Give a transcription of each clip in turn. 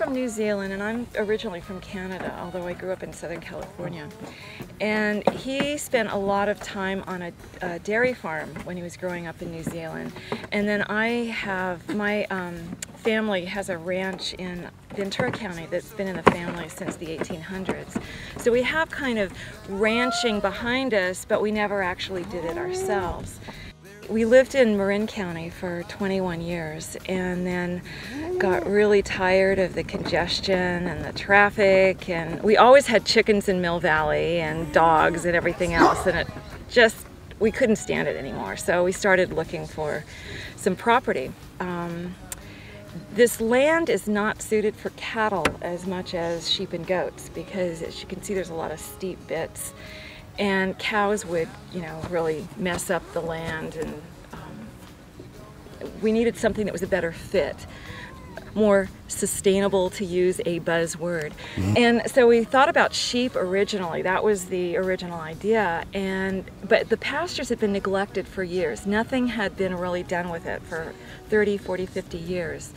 from New Zealand, and I'm originally from Canada, although I grew up in Southern California. And he spent a lot of time on a dairy farm when he was growing up in New Zealand. And then my family has a ranch in Ventura County that's been in the family since the 1800s. So we have kind of ranching behind us, but we never actually did it ourselves. We lived in Marin County for 21 years and then got really tired of the congestion and the traffic, and we always had chickens in Mill Valley and dogs and everything else, and we couldn't stand it anymore. So we started looking for some property. This land is not suited for cattle as much as sheep and goats because, as you can see, there's a lot of steep bits. And cows would, really mess up the land, and we needed something that was a better fit, more sustainable, to use a buzzword. And so we thought about sheep originally. That was the original idea. But the pastures had been neglected for years. Nothing had been really done with it for 30, 40, 50 years.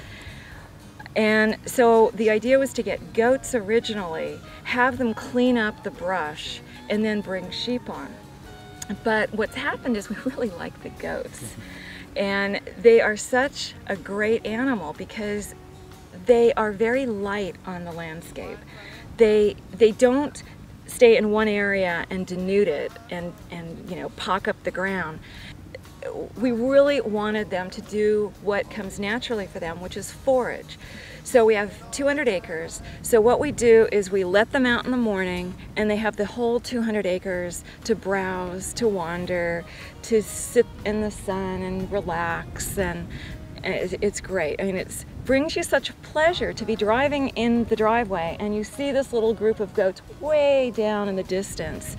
And so the idea was to get goats originally, have them clean up the brush, and then bring sheep on. But what's happened is we really like the goats. And they are such a great animal because they are very light on the landscape. They don't stay in one area and denude it and pock up the ground. We really wanted them to do what comes naturally for them, which is forage. So we have 200 acres. So what we do is we let them out in the morning, and they have the whole 200 acres to browse, to wander, to sit in the sun and relax, and it's great. I mean, it brings you such pleasure to be driving in the driveway and you see this little group of goats way down in the distance.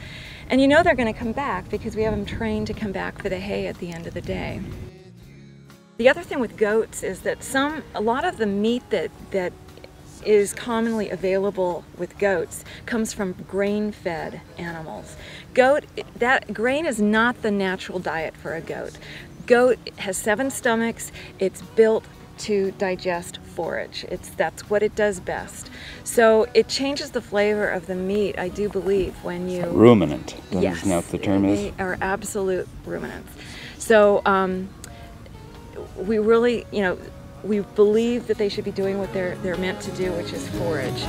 And you know they're going to come back because we have them trained to come back for the hay at the end of the day. The other thing with goats is that a lot of the meat that is commonly available with goats comes from grain-fed animals. That grain is not the natural diet for a goat. Goat has 7 stomachs. It's built to digest forage. That's what it does best. So it changes the flavor of the meat, I do believe, when you... Ruminant. Yes. Isn't that what the term is? They are absolute ruminants. So we really, we believe that they should be doing what they're meant to do, which is forage.